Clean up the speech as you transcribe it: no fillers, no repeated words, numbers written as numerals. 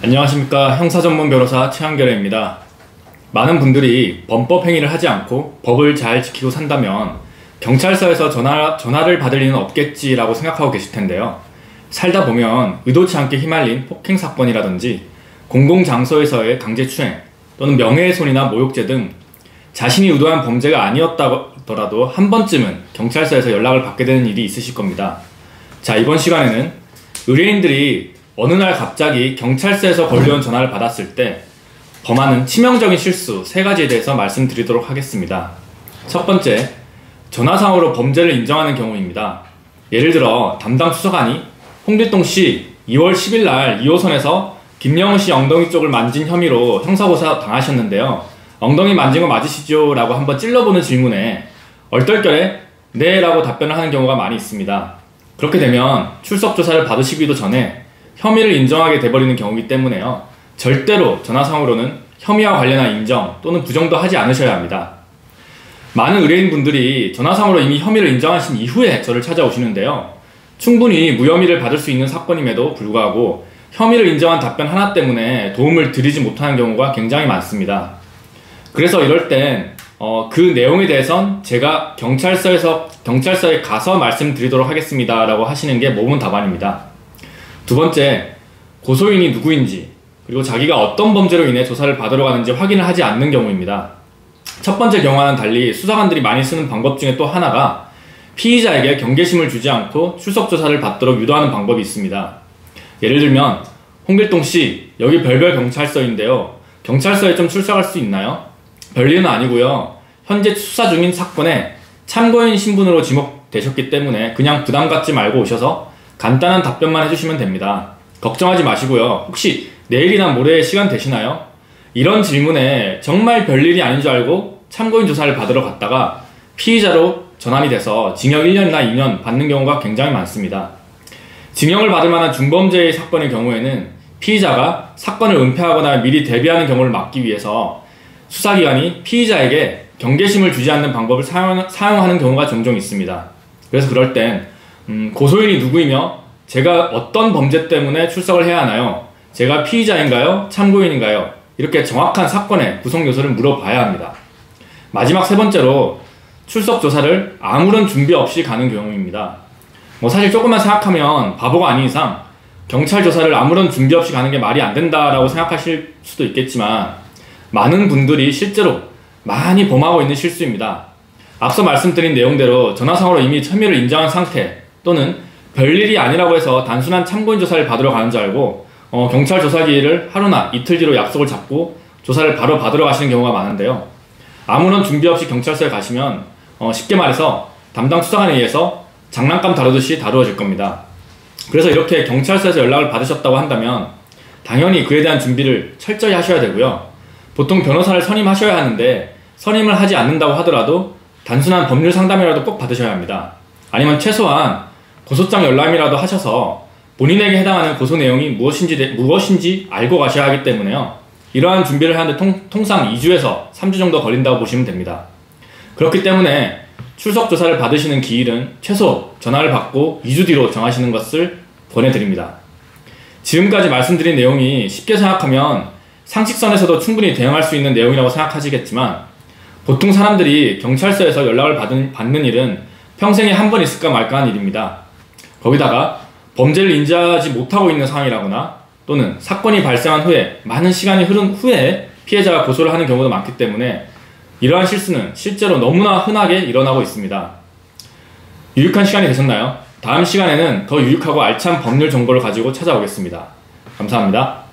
안녕하십니까. 형사전문 변호사 최한결입니다. 많은 분들이 범법행위를 하지 않고 법을 잘 지키고 산다면 경찰서에서 전화를 받을 일은 없겠지라고 생각하고 계실 텐데요. 살다 보면 의도치 않게 휘말린 폭행사건이라든지 공공장소에서의 강제추행 또는 명예훼손이나 모욕죄 등 자신이 의도한 범죄가 아니었더라도 한 번쯤은 경찰서에서 연락을 받게 되는 일이 있으실 겁니다. 자, 이번 시간에는 의뢰인들이 어느 날 갑자기 경찰서에서 걸려온 전화를 받았을 때 범하는 치명적인 실수 3가지에 대해서 말씀드리도록 하겠습니다. 첫 번째, 전화상으로 범죄를 인정하는 경우입니다. 예를 들어 담당 수사관이 홍길동씨 2월 10일 날 2호선에서 김영우씨 엉덩이 쪽을 만진 혐의로 형사고소 당하셨는데요. 엉덩이 만진 거 맞으시죠? 라고 한번 찔러보는 질문에 얼떨결에 네 라고 답변을 하는 경우가 많이 있습니다. 그렇게 되면 출석조사를 받으시기도 전에 혐의를 인정하게 돼버리는 경우이기 때문에요. 절대로 전화상으로는 혐의와 관련한 인정 또는 부정도 하지 않으셔야 합니다. 많은 의뢰인분들이 전화상으로 이미 혐의를 인정하신 이후에 저를 찾아오시는데요. 충분히 무혐의를 받을 수 있는 사건임에도 불구하고 혐의를 인정한 답변 하나 때문에 도움을 드리지 못하는 경우가 굉장히 많습니다. 그래서 이럴 땐 그 내용에 대해선 제가 경찰서에 가서 말씀드리도록 하겠습니다 라고 하시는 게 모범 답안입니다. 두 번째, 고소인이 누구인지 그리고 자기가 어떤 범죄로 인해 조사를 받으러 가는지 확인을 하지 않는 경우입니다. 첫 번째 경우와는 달리 수사관들이 많이 쓰는 방법 중에 또 하나가 피의자에게 경계심을 주지 않고 출석조사를 받도록 유도하는 방법이 있습니다. 예를 들면 홍길동씨 여기 별별 경찰서인데요. 경찰서에 좀 출석할 수 있나요? 별일은 아니고요. 현재 수사 중인 사건에 참고인 신분으로 지목되셨기 때문에 그냥 부담 갖지 말고 오셔서 간단한 답변만 해주시면 됩니다. 걱정하지 마시고요. 혹시 내일이나 모레 시간 되시나요? 이런 질문에 정말 별일이 아닌 줄 알고 참고인 조사를 받으러 갔다가 피의자로 전환이 돼서 징역 1년이나 2년 받는 경우가 굉장히 많습니다. 징역을 받을 만한 중범죄의 사건의 경우에는 피의자가 사건을 은폐하거나 미리 대비하는 경우를 막기 위해서 수사기관이 피의자에게 경계심을 주지 않는 방법을 사용하는 경우가 종종 있습니다. 그래서 그럴 땐 고소인이 누구이며 제가 어떤 범죄 때문에 출석을 해야 하나요? 제가 피의자인가요? 참고인인가요? 이렇게 정확한 사건의 구성 요소를 물어봐야 합니다. 마지막 3번째로 출석 조사를 아무런 준비 없이 가는 경우입니다. 사실 조금만 생각하면 바보가 아닌 이상 경찰 조사를 아무런 준비 없이 가는 게 말이 안 된다라고 생각하실 수도 있겠지만 많은 분들이 실제로 많이 범하고 있는 실수입니다. 앞서 말씀드린 내용대로 전화상으로 이미 혐의를 인정한 상태 또는 별일이 아니라고 해서 단순한 참고인 조사를 받으러 가는 줄 알고 경찰 조사기일을 하루나 이틀 뒤로 약속을 잡고 조사를 바로 받으러 가시는 경우가 많은데요. 아무런 준비 없이 경찰서에 가시면 쉽게 말해서 담당 수사관에 의해서 장난감 다루듯이 다루어질 겁니다. 그래서 이렇게 경찰서에서 연락을 받으셨다고 한다면 당연히 그에 대한 준비를 철저히 하셔야 되고요. 보통 변호사를 선임하셔야 하는데 선임을 하지 않는다고 하더라도 단순한 법률 상담이라도 꼭 받으셔야 합니다. 아니면 최소한 고소장 열람이라도 하셔서 본인에게 해당하는 고소 내용이 무엇인지 알고 가셔야 하기 때문에요. 이러한 준비를 하는데 통상 2주에서 3주 정도 걸린다고 보시면 됩니다. 그렇기 때문에 출석 조사를 받으시는 기일은 최소 전화를 받고 2주 뒤로 정하시는 것을 권해드립니다. 지금까지 말씀드린 내용이 쉽게 생각하면 상식선에서도 충분히 대응할 수 있는 내용이라고 생각하시겠지만 보통 사람들이 경찰서에서 연락을 받는 일은 평생에 한 번 있을까 말까한 일입니다. 거기다가 범죄를 인지하지 못하고 있는 상황이라거나 또는 사건이 발생한 후에 많은 시간이 흐른 후에 피해자가 고소를 하는 경우도 많기 때문에 이러한 실수는 실제로 너무나 흔하게 일어나고 있습니다. 유익한 시간이 되셨나요? 다음 시간에는 더 유익하고 알찬 법률 정보를 가지고 찾아오겠습니다. 감사합니다.